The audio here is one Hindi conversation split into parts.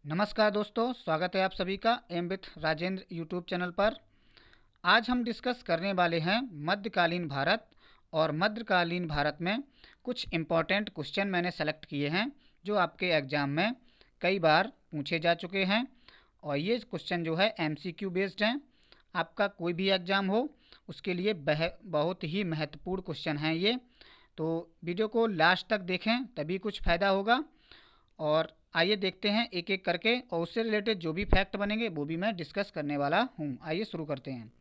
नमस्कार दोस्तों, स्वागत है आप सभी का M with Rajendra YouTube channel पर। आज हम डिस्कस करने वाले हैं मध्यकालीन भारत। और मध्यकालीन भारत में कुछ इम्पोर्टेंट क्वेश्चन मैंने सेलेक्ट किए हैं जो आपके एग्ज़ाम में कई बार पूछे जा चुके हैं। और ये क्वेश्चन जो है एमसीक्यू बेस्ड हैं। आपका कोई भी एग्ज़ाम हो उसके लिए बहुत ही महत्वपूर्ण क्वेश्चन हैं ये। तो वीडियो को लास्ट तक देखें तभी कुछ फ़ायदा होगा। और आइए देखते हैं एक एक करके, और उससे रिलेटेड जो भी फैक्ट बनेंगे वो भी मैं डिस्कस करने वाला हूँ। आइए शुरू करते हैं।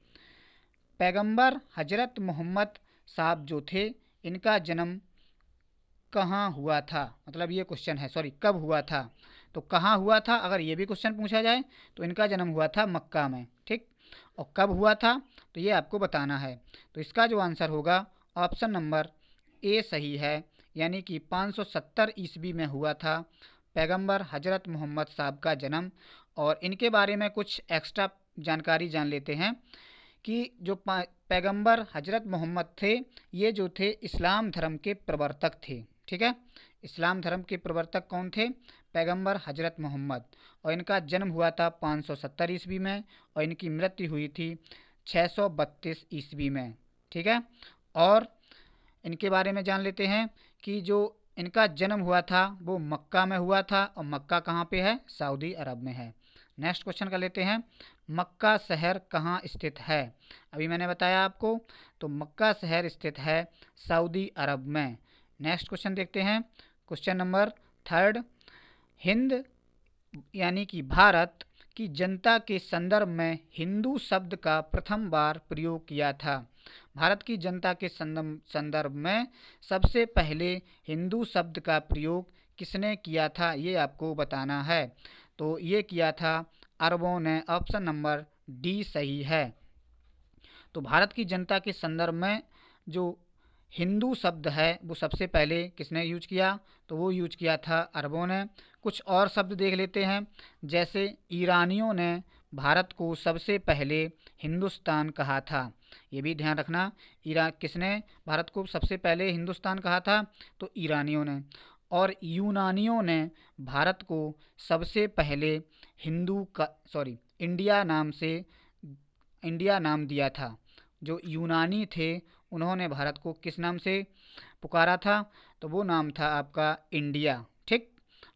पैगंबर हजरत मोहम्मद साहब जो थे, इनका जन्म कहाँ हुआ था? मतलब ये क्वेश्चन है, सॉरी, कब हुआ था। तो कहाँ हुआ था अगर ये भी क्वेश्चन पूछा जाए तो इनका जन्म हुआ था मक्का में, ठीक। और कब हुआ था तो ये आपको बताना है। तो इसका जो आंसर होगा ऑप्शन नंबर ए सही है, यानी कि 570 ईस्वी में हुआ था पैगंबर हजरत मोहम्मद साहब का जन्म। और इनके बारे में कुछ एक्स्ट्रा जानकारी जान लेते हैं कि जो पैगंबर हजरत मोहम्मद थे, ये जो थे इस्लाम धर्म के प्रवर्तक थे, ठीक है। इस्लाम धर्म के प्रवर्तक कौन थे? पैगंबर हजरत मोहम्मद। और इनका जन्म हुआ था 570 ईस्वी में, और इनकी मृत्यु हुई थी 632 ईस्वी में, ठीक है। और इनके बारे में जान लेते हैं कि जो इनका जन्म हुआ था वो मक्का में हुआ था, और मक्का कहाँ पे है? सऊदी अरब में है। नेक्स्ट क्वेश्चन कर लेते हैं, मक्का शहर कहाँ स्थित है? अभी मैंने बताया आपको, तो मक्का शहर स्थित है सऊदी अरब में। नेक्स्ट क्वेश्चन देखते हैं, क्वेश्चन नंबर थर्ड। हिंद यानी कि भारत की जनता के संदर्भ में हिंदू शब्द का प्रथम बार प्रयोग किया था। भारत की जनता के संदर्भ में सबसे पहले हिंदू शब्द का प्रयोग किसने किया था, ये आपको बताना है। तो ये किया था अरबों ने। ऑप्शन नंबर डी सही है। तो भारत की जनता के संदर्भ में जो हिंदू शब्द है वो सबसे पहले किसने यूज किया? तो वो यूज किया था अरबों ने। कुछ और शब्द देख लेते हैं, जैसे ईरानियों ने भारत को सबसे पहले हिंदुस्तान कहा था। ये भी ध्यान रखना, किसने भारत को सबसे पहले हिंदुस्तान कहा था? तो ईरानियों ने। और यूनानियों ने भारत को सबसे पहले इंडिया नाम दिया था। जो यूनानी थे उन्होंने भारत को किस नाम से पुकारा था? तो वो नाम था आपका इंडिया, ठीक।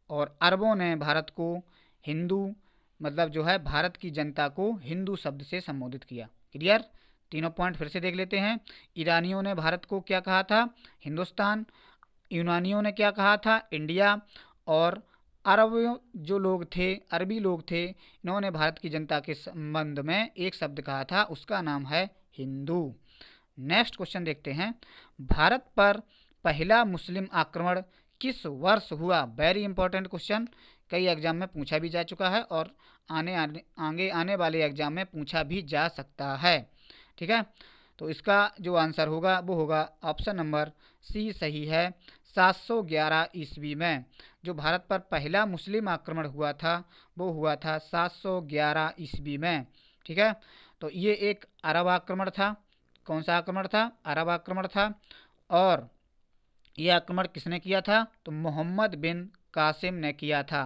और अरबों ने भारत को हिंदू, मतलब जो है भारत की जनता को हिंदू शब्द से संबोधित किया। क्लियर? तीनों पॉइंट फिर से देख लेते हैं। ईरानियों ने भारत को क्या कहा था? हिंदुस्तान। यूनानियों ने क्या कहा था? इंडिया। और अरब जो लोग थे, अरबी लोग थे, इन्होंने भारत की जनता के संबंध में एक शब्द कहा था, उसका नाम है हिंदू। नेक्स्ट क्वेश्चन देखते हैं, भारत पर पहला मुस्लिम आक्रमण किस वर्ष हुआ? वेरी इंपॉर्टेंट क्वेश्चन, कई एग्जाम में पूछा भी जा चुका है और आगे आने वाले एग्जाम में पूछा भी जा सकता है, ठीक है। तो इसका जो आंसर होगा वो होगा ऑप्शन नंबर सी सही है। 711 ईस्वी में जो भारत पर पहला मुस्लिम आक्रमण हुआ था वो हुआ था 711 ईस्वी में, ठीक है। तो ये एक अरब आक्रमण था। कौन सा आक्रमण था? अरब आक्रमण था। और ये आक्रमण किसने किया था? तो मोहम्मद बिन कासिम ने किया था।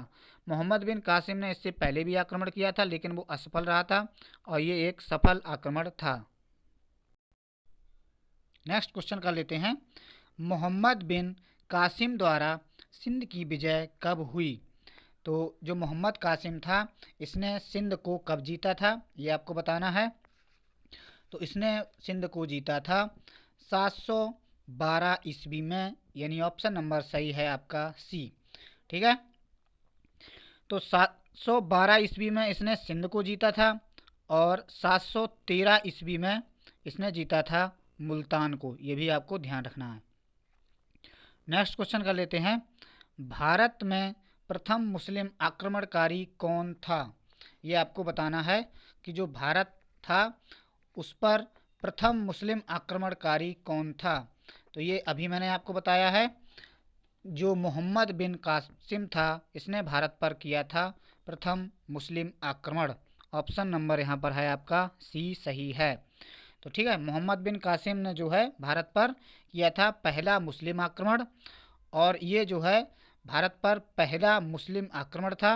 मोहम्मद बिन कासिम ने इससे पहले भी आक्रमण किया था, लेकिन वो असफल रहा था, और ये एक सफल आक्रमण था। नेक्स्ट क्वेश्चन कर लेते हैं, मोहम्मद बिन कासिम द्वारा सिंध की विजय कब हुई? तो जो मोहम्मद कासिम था, इसने सिंध को कब जीता था, ये आपको बताना है। तो इसने सिंध को जीता था 712 ईस्वी में, यानी ऑप्शन नंबर सही है आपका सी, ठीक है। तो 712 ईस्वी में इसने सिंध को जीता था, और 713 ईस्वी में इसने जीता था मुल्तान को। ये भी आपको ध्यान रखना है। नेक्स्ट क्वेश्चन कर लेते हैं, भारत में प्रथम मुस्लिम आक्रमणकारी कौन था? ये आपको बताना है कि जो भारत था उस पर प्रथम मुस्लिम आक्रमणकारी कौन था। तो ये अभी मैंने आपको बताया है, जो मोहम्मद बिन कासिम था, इसने भारत पर किया था प्रथम मुस्लिम आक्रमण। ऑप्शन नंबर यहाँ पर है आपका सी सही है। तो ठीक है, मोहम्मद बिन कासिम ने जो है भारत पर किया था पहला मुस्लिम आक्रमण, और ये जो है भारत पर पहला मुस्लिम आक्रमण था।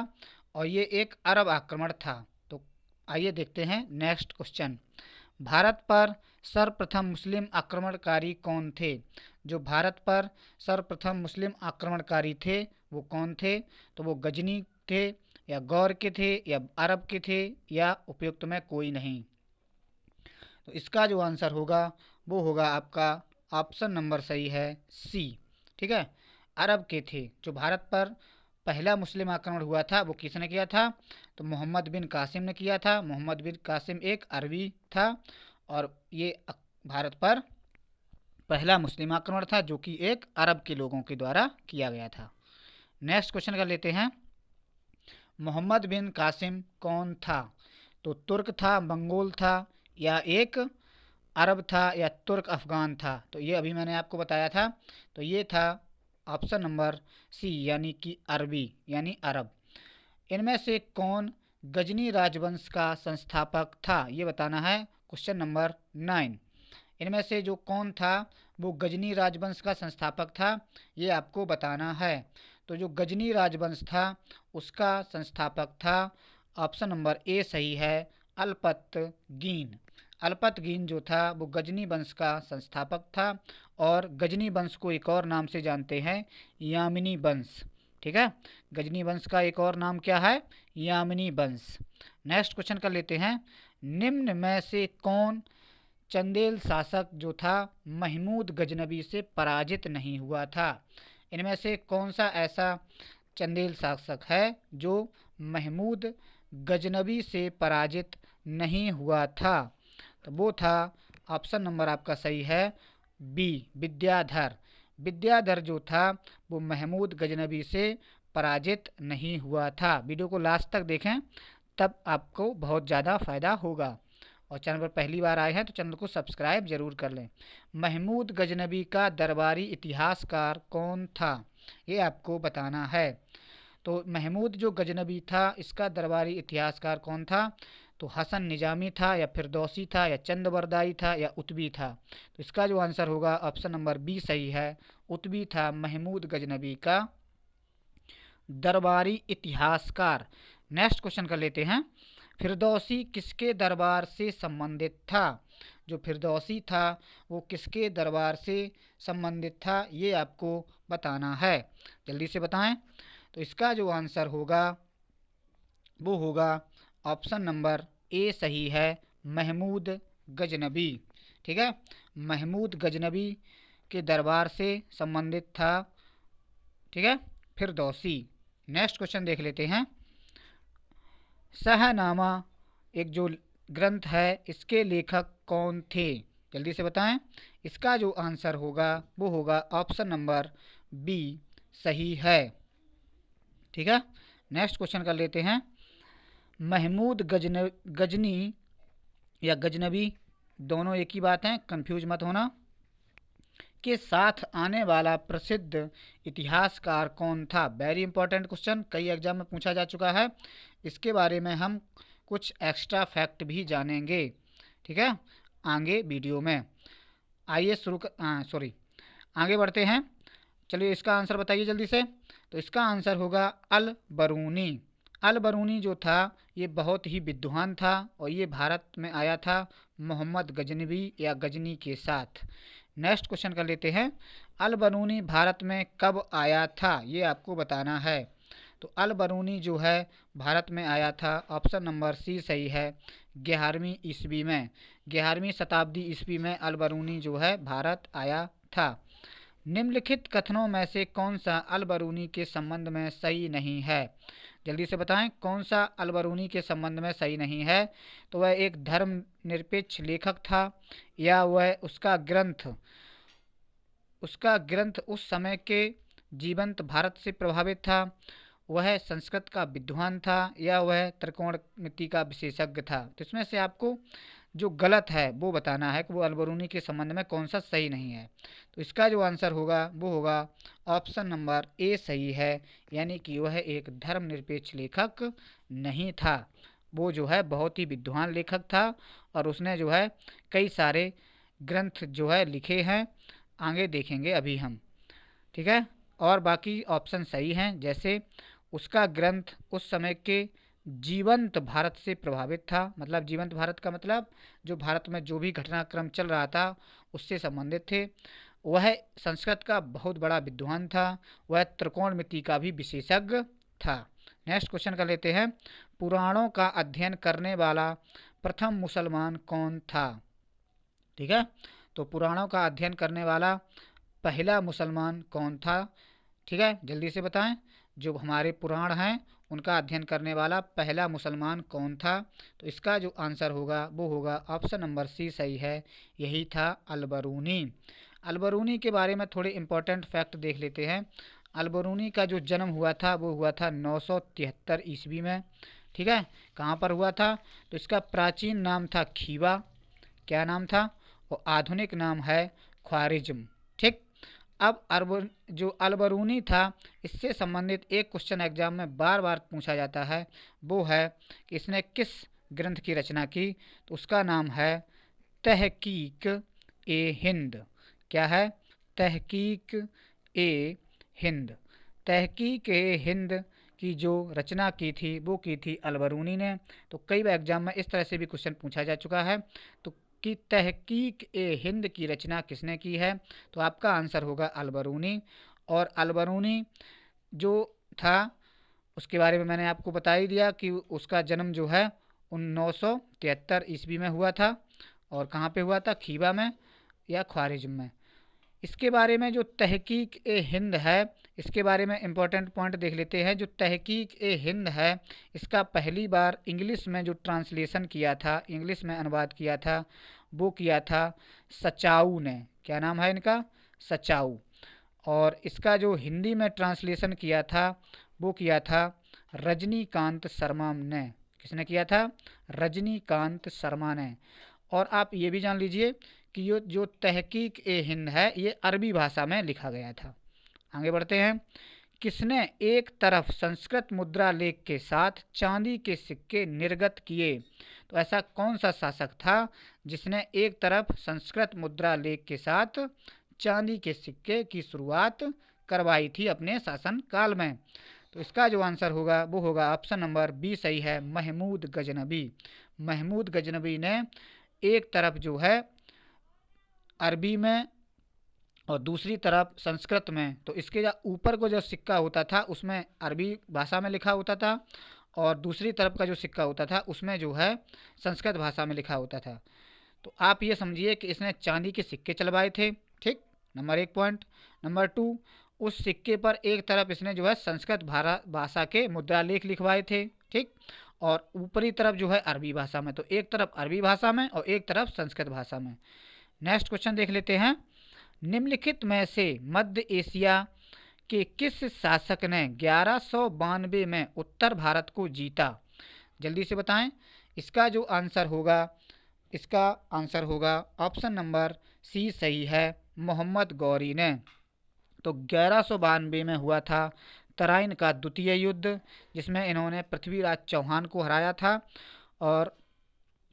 और ये एक अरब आक्रमण था। तो आइए देखते हैं नेक्स्ट क्वेश्चन। भारत पर सर्वप्रथम मुस्लिम आक्रमणकारी कौन थे? जो भारत पर सर्वप्रथम मुस्लिम आक्रमणकारी थे वो कौन थे? तो वो गजनी थे, या गौर के थे, या अरब के थे, या उपयुक्त में कोई नहीं। तो इसका जो आंसर होगा वो होगा आपका ऑप्शन नंबर सही है सी। ठीक है, अरब के थे। जो भारत पर पहला मुस्लिम आक्रमण हुआ था वो किसने किया था? तो मोहम्मद बिन कासिम ने किया था। मोहम्मद बिन कासिम एक अरबी था और ये भारत पर पहला मुस्लिम आक्रमण था जो कि एक अरब के लोगों के द्वारा किया गया था। नेक्स्ट क्वेश्चन कर लेते हैं। मोहम्मद बिन कासिम कौन था? तो तुर्क था, मंगोल था, या एक अरब था, या तुर्क अफगान था? तो ये अभी मैंने आपको बताया था। तो ये था ऑप्शन नंबर सी, यानी कि अरबी यानी अरब। इनमें से कौन गजनी राजवंश का संस्थापक था? ये बताना है, क्वेश्चन नंबर 9। इनमें से जो कौन था वो गजनी राजवंश का संस्थापक था, ये आपको बताना है। तो जो गजनी राजवंश था उसका संस्थापक था, ऑप्शन नंबर ए सही है, अल्पतगीन। अल्पतगीन जो था वो गजनी वंश का संस्थापक था, और गजनी वंश को एक और नाम से जानते हैं, यामिनी वंश। ठीक है, गजनी वंश का एक और नाम क्या है? यामिनी वंश। नेक्स्ट क्वेश्चन कर लेते हैं। निम्न में से कौन चंदेल शासक जो था महमूद गजनबी से पराजित नहीं हुआ था? इनमें से कौन सा ऐसा चंदेल शासक है जो महमूद गजनबी से पराजित नहीं हुआ था? तो वो था ऑप्शन नंबर आपका सही है बी, विद्याधर। विद्याधर जो था वो महमूद गजनबी से पराजित नहीं हुआ था। वीडियो को लास्ट तक देखें, तब आपको बहुत ज़्यादा फ़ायदा होगा। और चैनल पर पहली बार आए हैं तो चैनल को सब्सक्राइब जरूर कर लें। महमूद गजनबी का दरबारी इतिहासकार कौन था? ये आपको बताना है। तो महमूद जो गजनबी था इसका दरबारी इतिहासकार कौन था? तो हसन निजामी था, या फिरदौसी था, या चंदबरदाई था, या उतबी था? तो इसका जो आंसर होगा ऑप्शन नंबर बी सही है, उतबी था महमूद गजनबी का दरबारी इतिहासकार। नेक्स्ट क्वेश्चन कर लेते हैं। फिरदौसी किसके दरबार से संबंधित था? जो फिरदौसी था वो किसके दरबार से संबंधित था, ये आपको बताना है। जल्दी से बताएं। तो इसका जो आंसर होगा वो होगा ऑप्शन नंबर ए सही है, महमूद गजनबी। ठीक है, महमूद गजनबी के दरबार से संबंधित था। ठीक है, फिरदौसी। नेक्स्ट क्वेश्चन देख लेते हैं। शाहनामा एक जो ग्रंथ है इसके लेखक कौन थे? जल्दी से बताएं। इसका जो आंसर होगा वो होगा ऑप्शन नंबर बी सही है। ठीक है, नेक्स्ट क्वेश्चन कर लेते हैं। महमूद गजनी या गजनबी दोनों एक ही बात है, कंफ्यूज मत होना, के साथ आने वाला प्रसिद्ध इतिहासकार कौन था? वेरी इंपॉर्टेंट क्वेश्चन, कई एग्जाम में पूछा जा चुका है। इसके बारे में हम कुछ एक्स्ट्रा फैक्ट भी जानेंगे। ठीक है, आगे वीडियो में। आइए आगे बढ़ते हैं। चलिए इसका आंसर बताइए जल्दी से। तो इसका आंसर होगा अल बरूनी। अल बरूनी जो था ये बहुत ही विद्वान था और ये भारत में आया था मोहम्मद गजनवी या गजनी के साथ। नेक्स्ट क्वेश्चन कर लेते हैं। अल बरूनी भारत में कब आया था, ये आपको बताना है। तो अल बरूनी जो है भारत में आया था, ऑप्शन नंबर सी सही है, 11वीं ईस्वी में। 11वीं शताब्दी ईस्वी में अल बरूनी जो है भारत आया था। निम्नलिखित कथनों में से कौन सा अल बरूनी के संबंध में सही नहीं है? जल्दी से बताएं, कौन सा अल बरूनी के संबंध में सही नहीं है? तो वह एक धर्मनिरपेक्ष लेखक था, या वह उसका ग्रंथ उस समय के जीवंत भारत से प्रभावित था, वह संस्कृत का विद्वान था, या वह त्रिकोणमिति का विशेषज्ञ था? तो इसमें से आपको जो गलत है वो बताना है कि वो अल बरूनी के संबंध में कौन सा सही नहीं है। तो इसका जो आंसर होगा वो होगा ऑप्शन नंबर ए सही है, यानी कि वह एक धर्मनिरपेक्ष लेखक नहीं था। वो जो है बहुत ही विद्वान लेखक था और उसने जो है कई सारे ग्रंथ जो है लिखे हैं, आगे देखेंगे अभी हम। ठीक है, और बाकी ऑप्शन सही हैं, जैसे उसका ग्रंथ उस समय के जीवंत भारत से प्रभावित था। मतलब जीवंत भारत का मतलब जो भारत में जो भी घटनाक्रम चल रहा था उससे संबंधित थे। वह संस्कृत का बहुत बड़ा विद्वान था। वह त्रिकोणमिति का भी विशेषज्ञ था। नेक्स्ट क्वेश्चन कर लेते हैं, पुराणों का अध्ययन करने वाला प्रथम मुसलमान कौन था? ठीक है, तो पुराणों का अध्ययन करने वाला पहला मुसलमान कौन था? ठीक है, जल्दी से बताएं। जो हमारे पुराण हैं उनका अध्ययन करने वाला पहला मुसलमान कौन था? तो इसका जो आंसर होगा वो होगा ऑप्शन नंबर सी सही है, यही था अलबरूनी। अलबरूनी के बारे में थोड़े इंपॉर्टेंट फैक्ट देख लेते हैं। अलबरूनी का जो जन्म हुआ था वो हुआ था 973 ईस्वी में। ठीक है, कहाँ पर हुआ था? तो इसका प्राचीन नाम था खीवा। क्या नाम था? और आधुनिक नाम है ख्वारिज्म। ठीक, अब जो अलबरूनी था इससे संबंधित एक क्वेश्चन एग्जाम में बार बार पूछा जाता है, वो है कि इसने किस ग्रंथ की रचना की? तो उसका नाम है तहकीक ए हिंद। क्या है? तहकीक ए हिंद। तहकीक ए हिंद की जो रचना की थी वो की थी अलबरूनी ने। तो कई बार एग्जाम में इस तरह से भी क्वेश्चन पूछा जा चुका है। तो कि तहकीक ए हिंद की रचना किसने की है? तो आपका आंसर होगा अलबरूनी। और अलबरूनी जो था उसके बारे में मैंने आपको बता ही दिया कि उसका जन्म जो है 973 ईस्वी में हुआ था। और कहाँ पे हुआ था? खीवा में या ख्वारिज्म में। इसके बारे में जो तहकीक ए हिंद है इसके बारे में इम्पोर्टेंट पॉइंट देख लेते हैं। जो तहकीक ए हिंद है इसका पहली बार इंग्लिश में जो ट्रांसलेशन किया था, इंग्लिश में अनुवाद किया था, वो किया था सचाऊ ने। क्या नाम है इनका? सचाऊ। और इसका जो हिंदी में ट्रांसलेशन किया था वो किया था रजनीकांत शर्मा ने। किसने किया था? रजनीकांत शर्मा ने। और आप ये भी जान लीजिए कि ये जो तहकीक ए हिंद है ये अरबी भाषा में लिखा गया था। आगे बढ़ते हैं। किसने एक तरफ संस्कृत मुद्रा लेख के साथ चांदी के सिक्के निर्गत किए? तो ऐसा कौन सा शासक था जिसने एक तरफ संस्कृत मुद्रा लेख के साथ चांदी के सिक्के की शुरुआत करवाई थी अपने शासन काल में? तो इसका जो आंसर होगा वो होगा ऑप्शन नंबर बी सही है, महमूद गजनबी। महमूद गजनबी ने एक तरफ जो है अरबी में और दूसरी तरफ संस्कृत में, तो इसके जो ऊपर को जो सिक्का होता था उसमें अरबी भाषा में लिखा होता था और दूसरी तरफ का जो सिक्का होता था उसमें जो है संस्कृत भाषा में लिखा होता था। तो आप ये समझिए कि इसने चांदी के सिक्के चलवाए थे। ठीक, नंबर 1 पॉइंट। नंबर 2, उस सिक्के पर एक तरफ इसने जो है संस्कृत भाषा के मुद्रा लेख लिखवाए थे। ठीक, और ऊपरी तरफ जो है अरबी भाषा में। तो एक तरफ अरबी भाषा में और एक तरफ संस्कृत भाषा में। नेक्स्ट क्वेश्चन देख लेते हैं। निम्नलिखित में से मध्य एशिया के किस शासक ने 1192 में उत्तर भारत को जीता? जल्दी से बताएं। इसका जो आंसर होगा, इसका आंसर होगा ऑप्शन नंबर सी सही है, मोहम्मद गौरी ने। तो 1192 में हुआ था तराइन का द्वितीय युद्ध जिसमें इन्होंने पृथ्वीराज चौहान को हराया था। और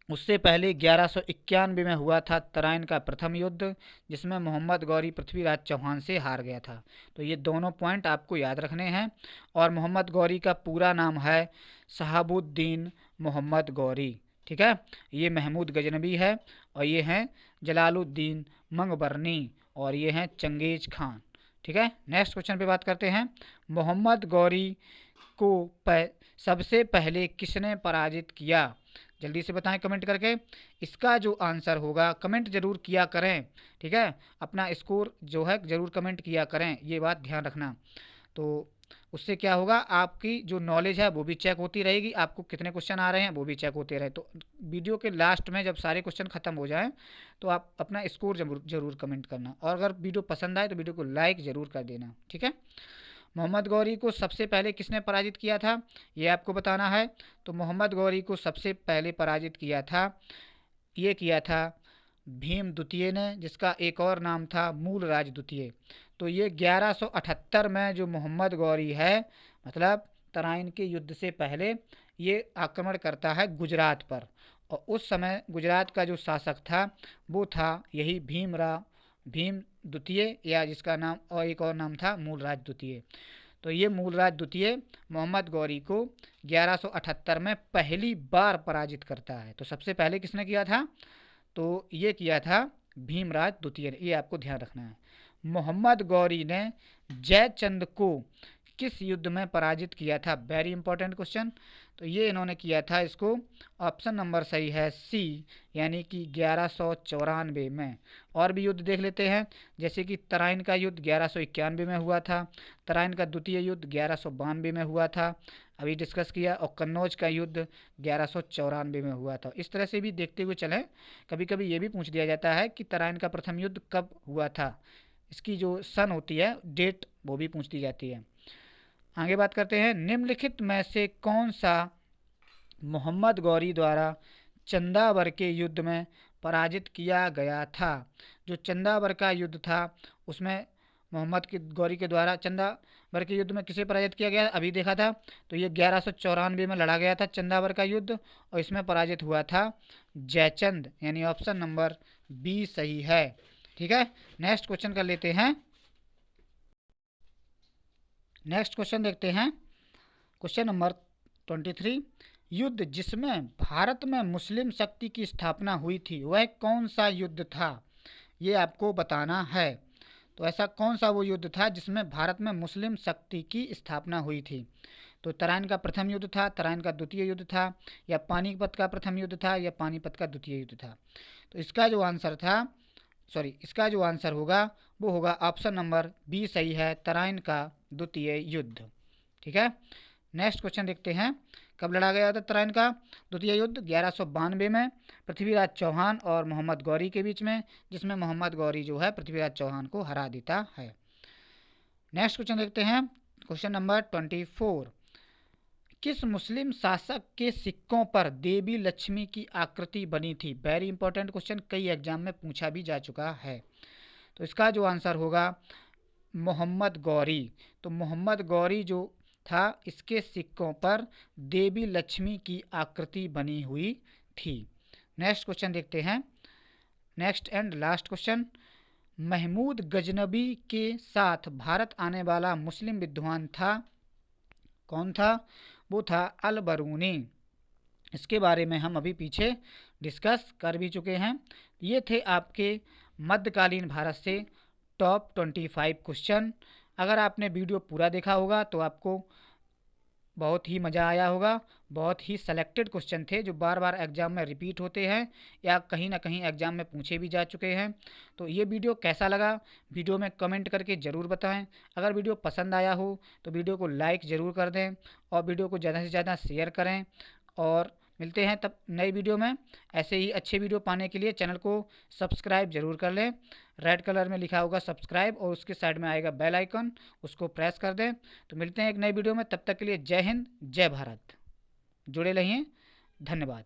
उससे पहले 1191 में हुआ था तराइन का प्रथम युद्ध जिसमें मोहम्मद गौरी पृथ्वीराज चौहान से हार गया था। तो ये दोनों पॉइंट आपको याद रखने हैं। और मोहम्मद गौरी का पूरा नाम है शहाबुद्दीन मोहम्मद गौरी। ठीक है, ये महमूद गजनबी है और ये हैं जलालुद्दीन मंगबरनी और ये हैं चंगेज खान। ठीक है, नेक्स्ट क्वेश्चन पे बात करते हैं। मोहम्मद गौरी को सबसे पहले किसने पराजित किया? जल्दी से बताएं कमेंट करके। इसका जो आंसर होगा, कमेंट जरूर किया करें। ठीक है, अपना स्कोर जो है जरूर कमेंट किया करें, ये बात ध्यान रखना। तो उससे क्या होगा, आपकी जो नॉलेज है वो भी चेक होती रहेगी, आपको कितने क्वेश्चन आ रहे हैं वो भी चेक होते रहे। तो वीडियो के लास्ट में जब सारे क्वेश्चन खत्म हो जाएं तो आप अपना स्कोर जरूर कमेंट करना। और अगर वीडियो पसंद आए तो वीडियो को लाइक ज़रूर कर देना। ठीक है, मोहम्मद गौरी को सबसे पहले किसने पराजित किया था ये आपको बताना है। तो मोहम्मद गौरी को सबसे पहले पराजित किया था, ये किया था भीम द्वितीय ने, जिसका एक और नाम था मूलराज द्वितीय। तो ये 1178 में जो मोहम्मद गौरी है, मतलब तराइन के युद्ध से पहले ये आक्रमण करता है गुजरात पर। और उस समय गुजरात का जो शासक था वो था यही भीम द्वितीय, या जिसका नाम और एक और नाम था मूलराज द्वितीय। तो ये मूलराज द्वितीय मोहम्मद गौरी को 1178 में पहली बार पराजित करता है। तो सबसे पहले किसने किया था? तो ये किया था भीमराज द्वितीय ने, ये आपको ध्यान रखना है। मोहम्मद गौरी ने जयचंद को किस युद्ध में पराजित किया था? Very important question. तो ये इन्होंने किया था, इसको ऑप्शन नंबर सही है सी, यानी कि 1194 में। और भी युद्ध देख लेते हैं, जैसे कि तराइन का युद्ध 1191 में हुआ था, तराइन का द्वितीय युद्ध 1192 में हुआ था, अभी डिस्कस किया, और कन्नौज का युद्ध 1194 में हुआ था। इस तरह से भी देखते हुए चलें, कभी कभी ये भी पूछ दिया जाता है कि तराइन का प्रथम युद्ध कब हुआ था, इसकी जो सन होती है, डेट, वो भी पूछ दी जाती है। आगे बात करते हैं, निम्नलिखित में से कौन सा मोहम्मद गौरी द्वारा चंदावर के युद्ध में पराजित किया गया था? जो चंदावर का युद्ध था उसमें मोहम्मद की गौरी के द्वारा चंदावर के युद्ध में किसे पराजित किया गया, अभी देखा था। तो ये 1194 में लड़ा गया था चंदावर का युद्ध, और इसमें पराजित हुआ था जयचंद, यानी ऑप्शन नंबर बी सही है। ठीक है, नेक्स्ट क्वेश्चन कर लेते हैं। नेक्स्ट क्वेश्चन देखते हैं, क्वेश्चन नंबर 23। युद्ध जिसमें भारत में मुस्लिम शक्ति की स्थापना हुई थी वह कौन सा युद्ध था? ये आपको बताना है। तो ऐसा कौन सा वो युद्ध था जिसमें भारत में मुस्लिम शक्ति की स्थापना हुई थी? तो तराइन का प्रथम युद्ध था, तराइन का द्वितीय युद्ध था, या पानीपत का प्रथम युद्ध था, या पानीपत का द्वितीय युद्ध था? तो इसका जो आंसर होगा वो होगा ऑप्शन नंबर बी सही है, तराइन का द्वितीय युद्ध। ठीक है, नेक्स्ट क्वेश्चन देखते हैं, कब लड़ा गया था तराइन का द्वितीय युद्ध? 1192 में पृथ्वीराज चौहान और मोहम्मद गौरी के बीच में, जिसमें मोहम्मद गौरी जो है पृथ्वीराज चौहान को हरा देता है। नेक्स्ट क्वेश्चन देखते हैं, क्वेश्चन नंबर 24। किस मुस्लिम शासक के सिक्कों पर देवी लक्ष्मी की आकृति बनी थी? वेरी इंपॉर्टेंट क्वेश्चन, कई एग्जाम में पूछा भी जा चुका है। तो इसका जो आंसर होगा मोहम्मद गौरी। तो मोहम्मद गौरी जो था, इसके सिक्कों पर देवी लक्ष्मी की आकृति बनी हुई थी। नेक्स्ट क्वेश्चन देखते हैं, next and last question. Mahmud Ghaznavi के साथ भारत आने वाला मुस्लिम विद्वान था, कौन था? वो था अल बरूनी। इसके बारे में हम अभी पीछे डिस्कस कर भी चुके हैं। ये थे आपके मध्यकालीन भारत से टॉप 25 क्वेश्चन। अगर आपने वीडियो पूरा देखा होगा तो आपको बहुत ही मज़ा आया होगा। बहुत ही सेलेक्टेड क्वेश्चन थे जो बार बार एग्जाम में रिपीट होते हैं या कहीं ना कहीं एग्जाम में पूछे भी जा चुके हैं। तो ये वीडियो कैसा लगा, वीडियो में कमेंट करके ज़रूर बताएं। अगर वीडियो पसंद आया हो तो वीडियो को लाइक ज़रूर कर दें और वीडियो को ज़्यादा से ज़्यादा शेयर करें। और मिलते हैं तब नई वीडियो में। ऐसे ही अच्छे वीडियो पाने के लिए चैनल को सब्सक्राइब जरूर कर लें। रेड कलर में लिखा होगा सब्सक्राइब और उसके साइड में आएगा बेल आइकन, उसको प्रेस कर दें। तो मिलते हैं एक नई वीडियो में, तब तक के लिए जय हिंद, जय भारत। जुड़े रहिए, धन्यवाद।